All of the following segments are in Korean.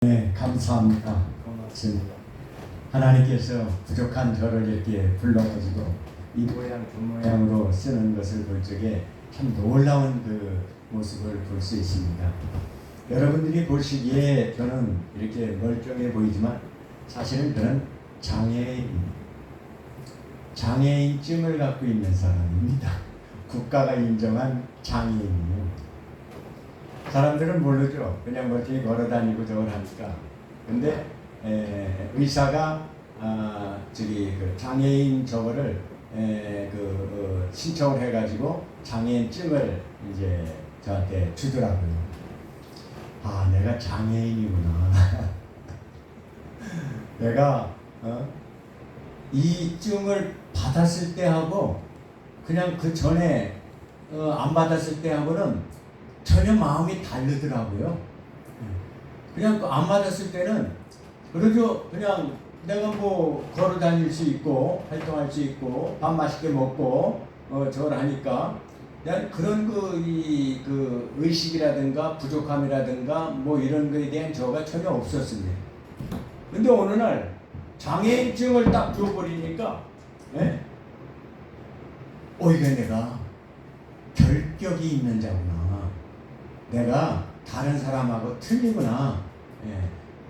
네, 감사합니다. 고맙습니다. 하나님께서 부족한 저를 이렇게 불러가지고 이 모양 저 모양으로 쓰는 것을 볼 적에 참 놀라운 그 모습을 볼 수 있습니다. 여러분들이 보시기에 저는 이렇게 멀쩡해 보이지만 사실은 저는 장애인증을 갖고 있는 사람입니다. 국가가 인정한 장애인이에요. 사람들은 모르죠. 그냥 멀쩡히 걸어다니고 저걸 하니까. 근데 의사가 그 장애인 저거를 신청을 해가지고 장애인증을 이제 저한테 주더라고요. 아, 내가 장애인이구나. 내가 이 증을 받았을 때하고 그냥 그 전에 안 받았을 때하고는 전혀 마음이 다르더라고요. 그냥 안 받았을 때는 그러죠. 그냥 내가 뭐 걸어 다닐 수 있고 활동할 수 있고 밥 맛있게 먹고 저걸 하니까 난 그런 그 의식이라든가 부족함이라든가 뭐 이런 거에 대한 저가 전혀 없었습니다. 근데 어느 날 장애인증을 딱 줘버리니까 이게 내가 결격이 있는 자구나. 내가 다른 사람하고 틀리구나.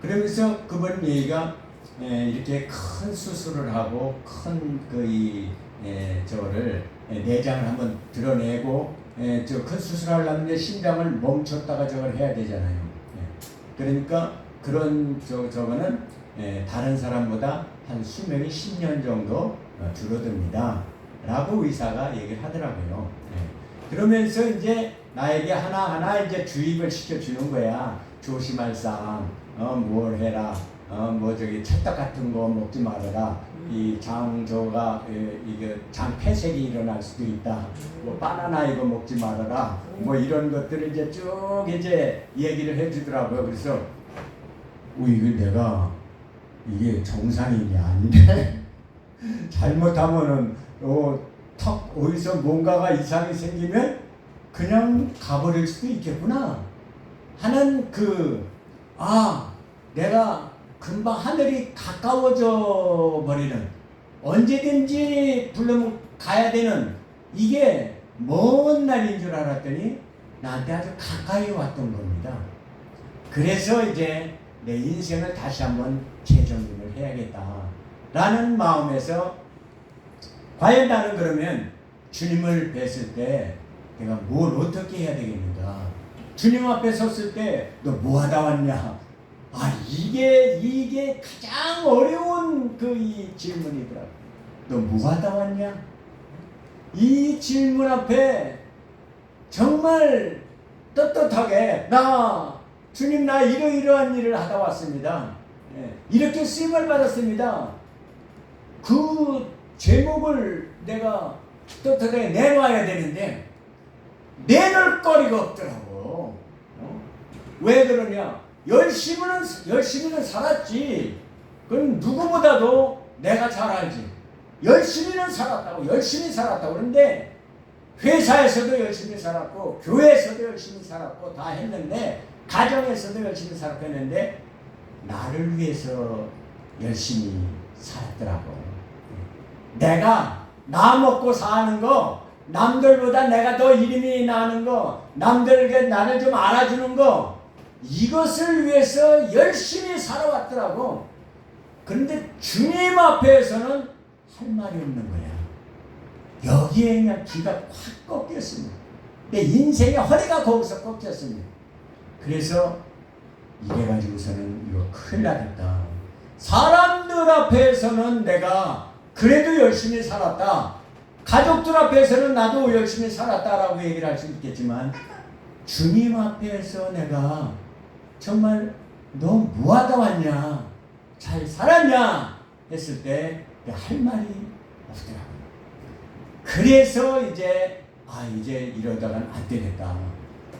그러면서 그분 얘기가 이렇게 큰 수술을 하고 큰 저를 내장을 한번 드러내고 저 큰 수술하려면 심장을 멈췄다가 저걸 해야 되잖아요. 그러니까 그런 저거는 다른 사람보다 한 수명이 10년 정도 줄어듭니다. 라고 의사가 얘기를 하더라고요. 그러면서 이제 나에게 하나하나 이제 주입을 시켜주는 거야. 조심할 사항, 뭘 해라, 찰떡 같은 거 먹지 말아라. 이 장저가 이게 장 폐색이 일어날 수도 있다. 뭐 바나나 이거 먹지 말아라. 뭐 이런 것들을 이제 쭉 이제 얘기를 해주더라고요. 그래서 이게 내가 이게 정상인이 아닌데 잘못하면은 턱 어디서 뭔가가 이상이 생기면 그냥 가버릴 수도 있겠구나 하는 내가 금방 하늘이 가까워져 버리는 언제든지 불러면 가야 되는 이게 먼 날인 줄 알았더니 나한테 아주 가까이 왔던 겁니다. 그래서 이제 내 인생을 다시 한번 재정립을 해야겠다 라는 마음에서 과연 나는 그러면 주님을 뵀을 때 내가 뭘 어떻게 해야 되겠는가? 주님 앞에 섰을 때 너 뭐 하다 왔냐? 이게 가장 어려운 이 질문이더라고. 너 뭐 하다 왔냐? 이 질문 앞에 정말 떳떳하게 주님 나 이러이러한 일을 하다 왔습니다. 이렇게 쓰임을 받았습니다. 그 제목을 내가 떳떳하게 내놔야 되는데 내놓을 거리가 없더라고. 왜 그러냐? 열심히는 살았지. 그건 누구보다도 내가 잘 알지. 열심히는 살았다고. 열심히 살았다고. 그런데 회사에서도 열심히 살았고 교회에서도 열심히 살았고 다 했는데 가정에서도 열심히 살았고 했는데 나를 위해서 열심히 살았더라고. 내가 나 먹고 사는 거, 남들보다 내가 더 이름이 나는 거, 남들에게 나를 좀 알아주는 거, 이것을 위해서 열심히 살아왔더라고. 그런데 주님 앞에서는 할 말이 없는 거야. 여기에 그냥 기가 확 꺾였습니다. 내 인생의 허리가 거기서 꺾였습니다. 그래서 이래가지고서는 이거 큰일 나겠다. 사람들 앞에서는 내가 그래도 열심히 살았다. 가족들 앞에서는 나도 열심히 살았다라고 얘기를 할 수 있겠지만 주님 앞에서 내가 정말 너 뭐하다 왔냐? 잘 살았냐? 했을 때 할 말이 없더라고요. 그래서 이제 이러다가는 안 되겠다.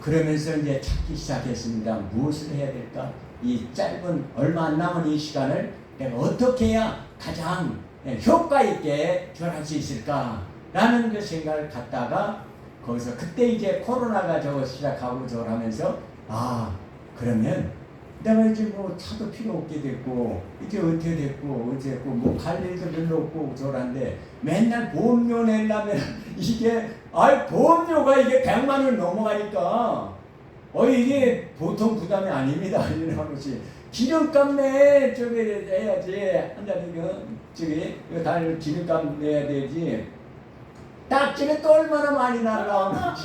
그러면서 이제 찾기 시작했습니다. 무엇을 해야 될까? 이 짧은 얼마 안 남은 이 시간을 내가 어떻게 해야 가장 효과 있게 결할 수 있을까라는 그 생각을 갖다가 거기서 그때 이제 코로나가 저거 시작하고 저걸 하면서 그러면 내가 이제 뭐 차도 필요 없게 됐고 이제 은퇴됐고 어쨌고 뭐 갈 일도 별로 없고 저런데 맨날 보험료 내려면 이게 보험료가 이게 100만 원 넘어가니까 이게 보통 부담이 아닙니다. 이런 것이 기름값 내 저기 해야지 한 달에 저기 달 기름값 내야 되지. 딱지는 또 얼마나 많이 날라오는지.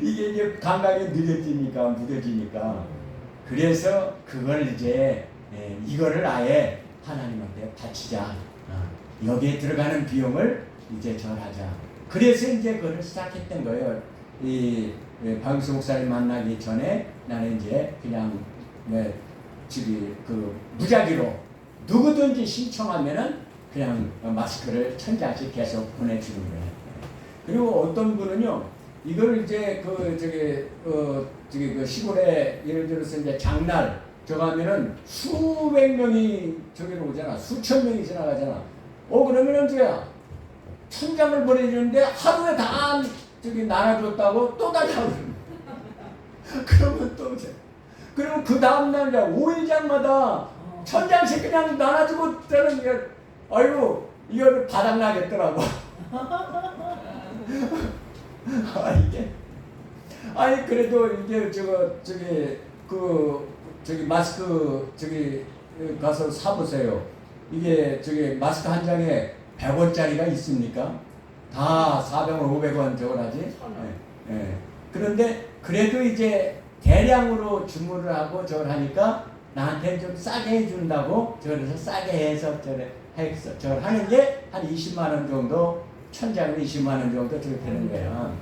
이게 이제 감각이 느려지니까 무뎌지니까 그래서 그걸 이제 이거를 아예 하나님한테 바치자. 여기에 들어가는 비용을 이제 절하자. 그래서 이제 그걸 시작했던 거예요. 이 박영수 목사님 만나기 전에 나는 이제 그냥 무작위로 누구든지 신청하면은 그냥 마스크를 1000장씩 계속 보내주는 거예요. 그리고 어떤 분은요, 이걸 이제 그 시골에 예를 들어서 이제 장날 저거 하면은 수백 명이 저기로 오잖아. 수천 명이 지나가잖아. 그러면은 이제 1000장을 보내주는데 하루에 다 저기 나눠줬다고 또 다시 하고 그러면 또 이제 그러면 그 다음날 이제 5일장마다 1000장씩 그냥 나눠주고 저는 이게 아이고 이거를 바닥나겠더라고. 이게 그래도 이게 저기 마스크 저기 가서 사보세요. 이게 저기 마스크 한 장에 100원짜리가 있습니까? 다 400원, 500원 저걸 하지. 그런데 그래도 이제 대량으로 주문을 하고 저걸 하니까 나한테 좀 싸게 해준다고 저래서 싸게 해서 저걸 하는 게 한 20만 원 정도, 1000장에 20만 원 정도 저렇게 되는 거야.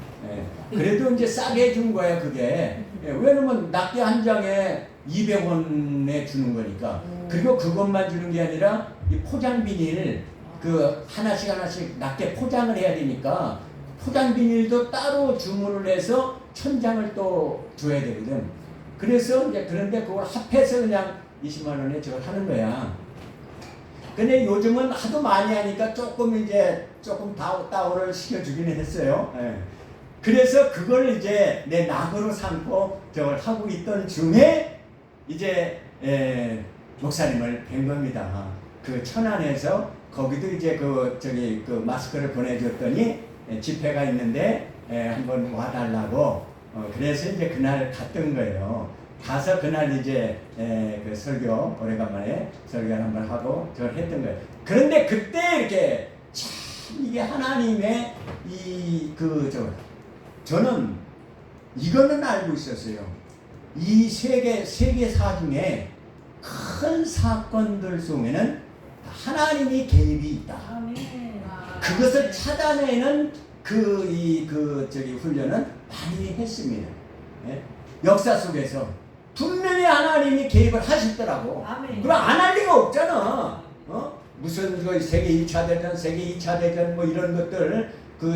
그래도 이제 싸게 해준 거야 그게. 왜냐면 낱개 한 장에 200원에 주는 거니까. 그리고 그것만 주는 게 아니라 이 포장 비닐 그 하나씩 낱개 포장을 해야 되니까 포장 비닐도 따로 주문을 해서 1000장을 또 줘야 되거든. 그래서 이제 그런데 그걸 합해서 그냥 20만 원에 저걸 하는 거야. 근데 요즘은 하도 많이 하니까 조금 다운을 시켜주기는 했어요. 그래서 그걸 이제 내 낙으로 삼고 저걸 하고 있던 중에 이제 목사님을 뵌 겁니다. 그 천안에서 거기도 이제 그 마스크를 보내줬더니 집회가 있는데 한번 와달라고 그래서 이제 그날 갔던 거예요. 가서 그날 이제 그 설교 오래간만에 설교를 한번 하고 저걸 했던 거예요. 그런데 그때 이렇게 참 이게 하나님의 저는 이거는 알고 있었어요. 이 세계사 중에 큰 사건들 속에는 하나님이 개입이 있다. 그것을 찾아내는 훈련은 많이 했습니다. 역사 속에서 분명히 하나님이 개입을 하시더라고. 그럼 안 할 리가 없잖아. 무슨 세계 1차 대전, 세계 2차 대전 뭐 이런 것들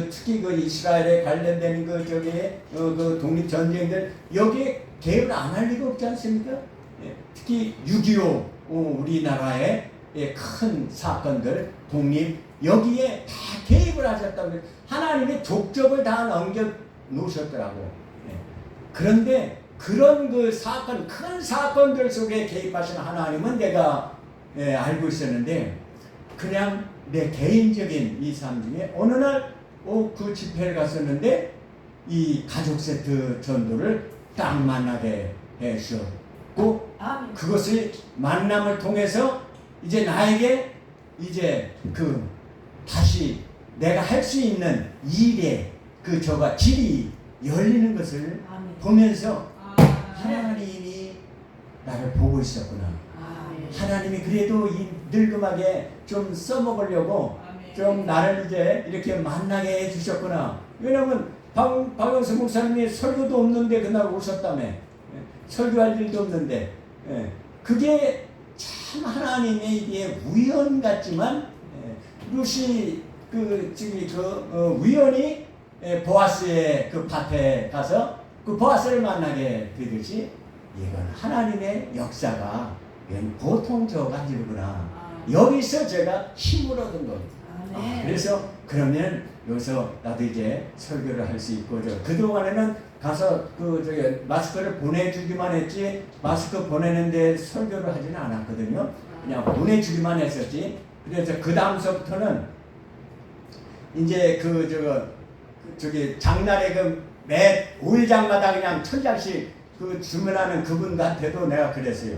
특히 이스라엘에 관련된 그 독립 전쟁들 여기에 개입을 안 할 리가 없지 않습니까? 특히 6.25 우리나라의 큰 사건들 독립 여기에 다 개입을 하셨다고 하나님의 족적을 다 넘겨 놓으셨더라고. 그런데 그런 큰 사건들 속에 개입하신 하나님은 내가 알고 있었는데 그냥 내 개인적인 이 삶 중에 어느 날 그 집회를 갔었는데 이 가족 세트 전도를 딱 만나게 해주셨고 그것을 만남을 통해서 이제 나에게 이제 다시 내가 할 수 있는 일의 길이 열리는 것을 보면서 하나님이 나를 보고 있었구나. 하나님이 그래도 이 늙음하게 좀 써먹으려고 좀 나를 이제 이렇게 만나게 해주셨구나. 왜냐면 박영수 목사님이 설교도 없는데 그날 오셨다며. 설교할 일도 없는데. 그게 참 하나님의 이게 우연 같지만 루시 우연히 보아스의 그 밭에 가서 그 보아스를 만나게 되듯이 이건 하나님의 역사가 보통 저가 아니구나. 여기서 제가 힘을 얻은 겁니다. 그래서 그러면 여기서 나도 이제 설교를 할 수 있고 그동안에는 가서 그 저기 마스크를 보내주기만 했지 마스크 보내는데 설교를 하지는 않았거든요. 그냥 보내주기만 했었지. 그래서 그 다음서부터는 이제 저기 장날에 매 5일장마다 그냥 1000장씩 그 주문하는 그분한테도 내가 그랬어요.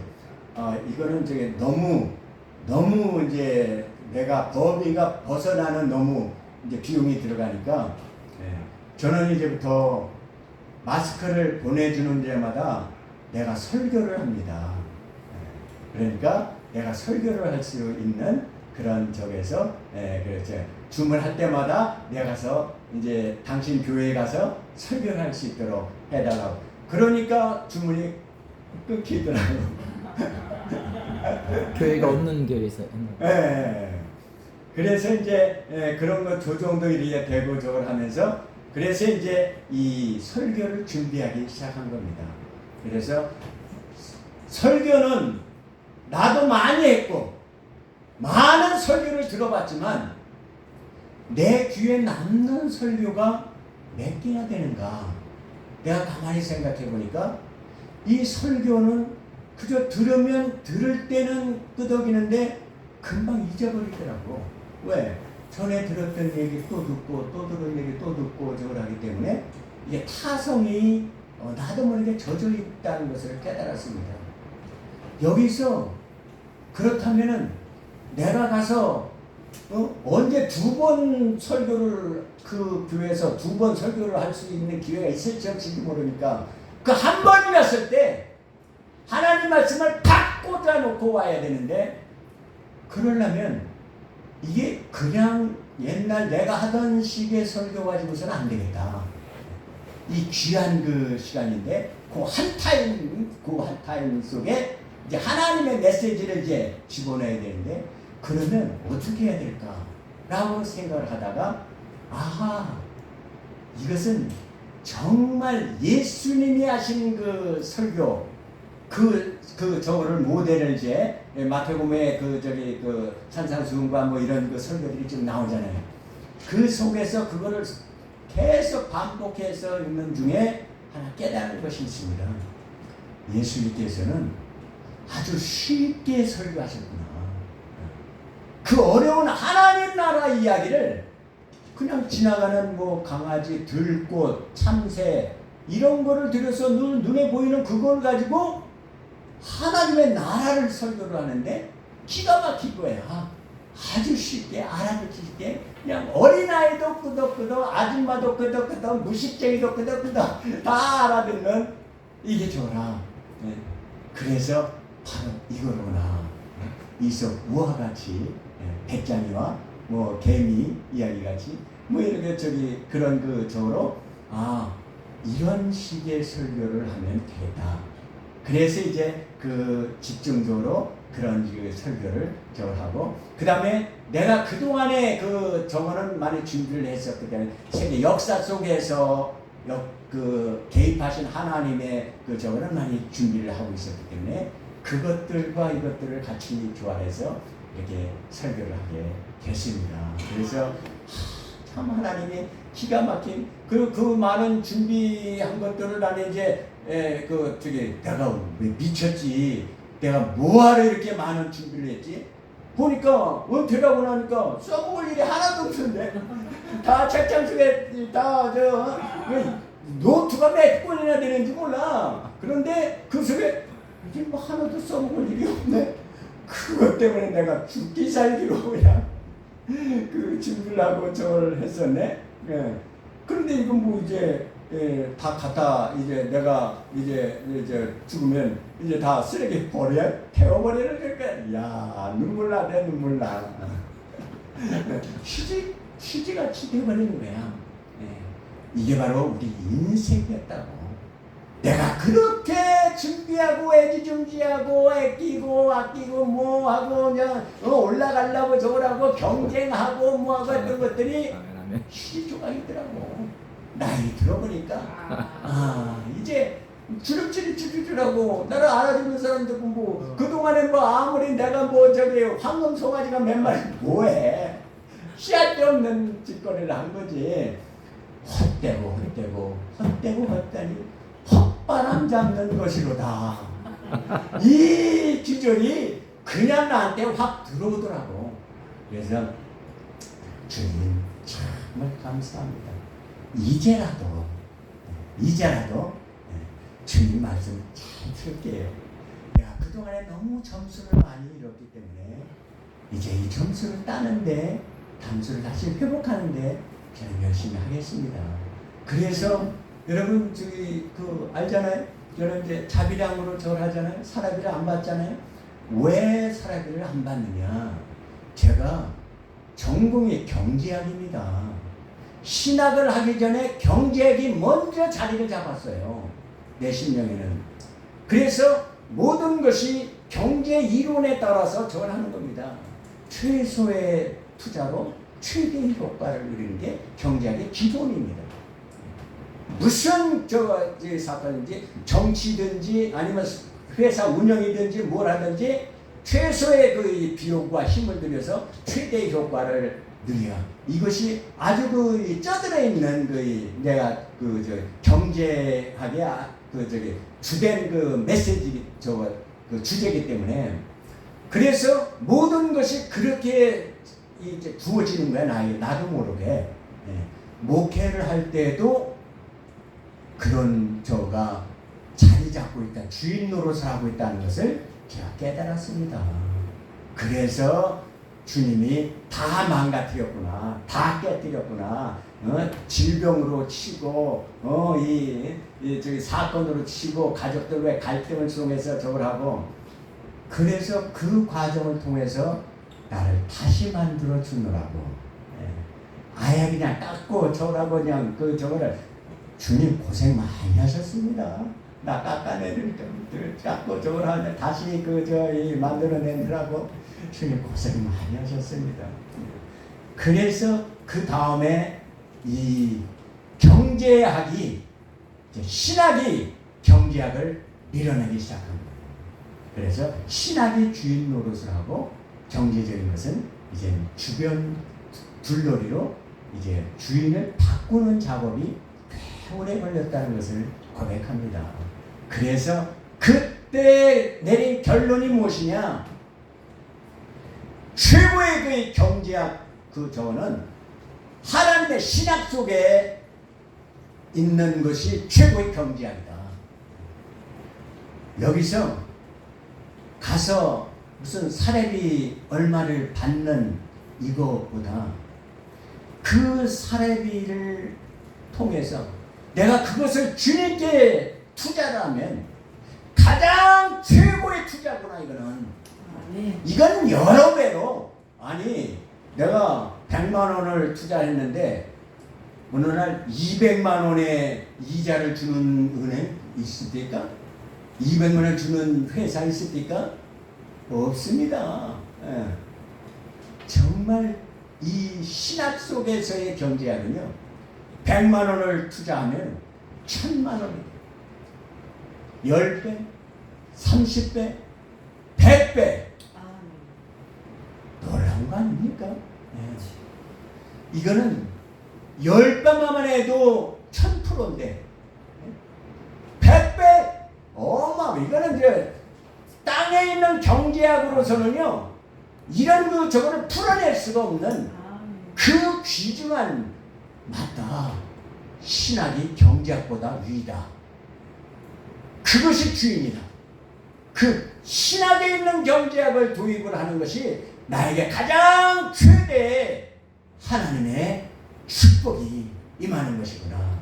이거는 저기 너무 이제 내가 범위가 벗어나는 너무 이제 비용이 들어가니까 저는 이제부터 마스크를 보내주는 데마다 내가 설교를 합니다. 그러니까 내가 설교를 할 수 있는 그런 쪽에서 그렇죠. 주문할 때마다 내가 가서 이제 당신 교회에 가서 설교를 할 수 있도록 해달라고. 그러니까 주문이 끊기더라고요. 교회가 없는 교회에서. 그래서 이제 그런 거 조정도 이렇게 되고 저걸 하면서 그래서 이제 이 설교를 준비하기 시작한 겁니다. 그래서 설교는 나도 많이 했고 많은 설교를 들어봤지만 내 귀에 남는 설교가 몇 개나 되는가? 내가 가만히 생각해 보니까 이 설교는 그저 들을 때는 끄덕이는데 금방 잊어버리더라고. 왜? 전에 들었던 얘기 또 듣고 또 들은 얘기 또 듣고 저걸 하기 때문에 이게 타성이 나도 모르게 젖어 있다는 것을 깨달았습니다. 여기서 그렇다면은 내가 가서 언제 2번 설교를 그 교회에서 2번 설교를 할 수 있는 기회가 있을지 없을지 모르니까 그 한 번이었을 때 하나님 말씀을 팍 꽂아놓고 와야 되는데 그러려면 이게 그냥 옛날 내가 하던 식의 설교 가지고서는 안 되겠다. 이 귀한 그 시간인데 그 한 타임 속에 이제 하나님의 메시지를 이제 집어넣어야 되는데 그러면 어떻게 해야 될까라고 생각을 하다가 이것은 정말 예수님이 하신 그 설교 저거를 모델을 이제 마태복음에 그 산상수훈과 뭐 이런 그 설교들이 지금 나오잖아요. 그 속에서 그거를 계속 반복해서 읽는 중에 하나 깨달은 것이 있습니다. 예수님께서는 아주 쉽게 설교하셨구나. 그 어려운 하나님 나라 이야기를 그냥 지나가는 뭐 강아지, 들꽃, 참새 이런 거를 들여서 눈에 보이는 그걸 가지고 하나님의 나라를 설교를 하는데 기가 막힌 거야. 아주 쉽게 알아듣기 쉽게 그냥 어린아이도 끄덕끄덕 아줌마도 끄덕끄덕 무식쟁이도 끄덕끄덕 다 알아듣는 이게 저라. 그래서 바로 이거로구나. 이속 우화 같이 백장이와 뭐 개미 이야기 같이 뭐 이렇게 그런 그 저로 이런 식의 설교를 하면 되겠다. 그래서 이제 그 집중적으로 그런 그 설교를 저걸 하고 그 다음에 내가 그동안에 그 저거는 많이 준비를 했었기 때문에 세계 역사 속에서 그 개입하신 하나님의 그 저거는 많이 준비를 하고 있었기 때문에 그것들과 이것들을 같이 조합해서 이렇게 설교를 하게 됐습니다. 그래서 참 하나님이 기가 막힌 그 많은 준비한 것들을 나는 이제 내가 왜 미쳤지? 내가 뭐하러 이렇게 많은 준비를 했지? 보니까 은퇴하고 나니까 써먹을 일이 하나도 없었는데 다 책장 속에 다 노트가 몇 권이나 되는지 몰라. 그런데 그 속에 이게 뭐 하나도 써먹을 일이 없네. 그것 때문에 내가 죽기 살기로 그냥 그 준비를 하고 저걸 했었네. 그런데 이건 뭐 이제 다 갖다 이제 내가 이제 죽으면 이제 다 쓰레기 태워버리는 거니까 야 눈물 나네 눈물 나. 휴지같이 돼버리는 거야. 이게 바로 우리 인생이었다고. 내가 그렇게 준비하고 애지중지하고 아끼고 뭐하고 그냥 올라가려고 저거라고 경쟁하고 뭐하고 했던 것들이 휴지 조각이더라고. 나이 들어보니까 이제 주룩주룩하고 나를 알아주는 사람들 뭐 그동안에 뭐 아무리 내가 뭐 황금 송아지가 몇 마리 뭐해 씨앗도 없는 짓거리를 한 거지. 헛되고 헛다니 헛바람 잡는 것이로다. 이 기절이 그냥 나한테 확 들어오더라고. 그래서 주님 정말 감사합니다. 이제라도 주님 말씀 잘 들을게요. 내가 그동안에 너무 점수를 많이 잃었기 때문에 이제 이 점수를 따는데 담수를 다시 회복하는데 저는 열심히 하겠습니다. 그래서 여러분 저기 알잖아요. 저는 이제 자비량으로 절하잖아요. 사라비를 안 받잖아요. 왜 사라비를 안 받느냐? 제가 전공이 경제학입니다. 신학을 하기 전에 경제학이 먼저 자리를 잡았어요. 내 심령에는. 그래서 모든 것이 경제 이론에 따라서 절하는 겁니다. 최소의 투자로 최대의 효과를 누리는 게 경제학의 기본입니다. 무슨 사건인지 정치든지 아니면 회사 운영이든지 뭘 하든지 최소의 그 비용과 힘을 들여서 최대의 효과를 누려. 이것이 아주 쪄들어 있는 내가 경제학의 주된 메시지 주제이기 때문에 그래서 모든 것이 그렇게 이제 부어지는 거야. 나도 모르게. 목회를 할 때도 그런 자리 잡고 있다, 주인 노릇을 하고 있다는 것을 제가 깨달았습니다. 그래서 주님이 다 망가뜨렸구나, 다 깨뜨렸구나. 질병으로 치고, 사건으로 치고, 가족들과의 갈등을 통해서 저걸 하고, 그래서 그 과정을 통해서 나를 다시 만들어 주느라고. 아예 그냥 깎고 저라고 그냥 저거를 주님 고생 많이 하셨습니다. 나 깎아내릴 좀 깎고 저걸 하는데 다시 만들어내느라고 주님 고생 많이 하셨습니다. 그래서 그 다음에 이 경제학이 신학이 경제학을 밀어내기 시작합니다. 그래서 신학이 주인 노릇을 하고 경제적인 것은 이제 주변 둘러리로 이제 주인을 바꾸는 작업이 꽤 오래 걸렸다는 것을 고백합니다. 그래서 그때 내린 결론이 무엇이냐? 최고의 경제학 저거는 하나님의 신학 속에 있는 것이 최고의 경제학이다. 여기서 가서 무슨 사례비 얼마를 받는 이거보다 그 사례비를 통해서 내가 그것을 주님께 투자를 하면 가장 최고의 투자구나. 이거는 여러 배로. 아니 내가 100만 원을 투자했는데 어느 날 200만 원의 이자를 주는 은행 있습니까? 200만 원을 주는 회사 있습니까? 없습니다. 정말 이 신학 속에서의 경제학은요, 100만 원을 투자하면 1000만 원이에요. 10배, 30배, 100배. 놀라운 거 아닙니까? 이거는 10배만 해도 1000%인데 100배? 이거는 이제 땅에 있는 경제학으로서는요, 이런 저거를 풀어낼 수가 없는 그 귀중한 맞다. 신학이 경제학보다 위다. 그것이 주인이다. 그 신학에 있는 경제학을 도입을 하는 것이 나에게 가장 최대의 하나님의 축복이 임하는 것이구나.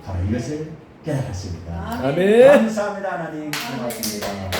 바로 이것을 깨달았습니다. 아멘. 감사합니다. 하나님 고맙습니다.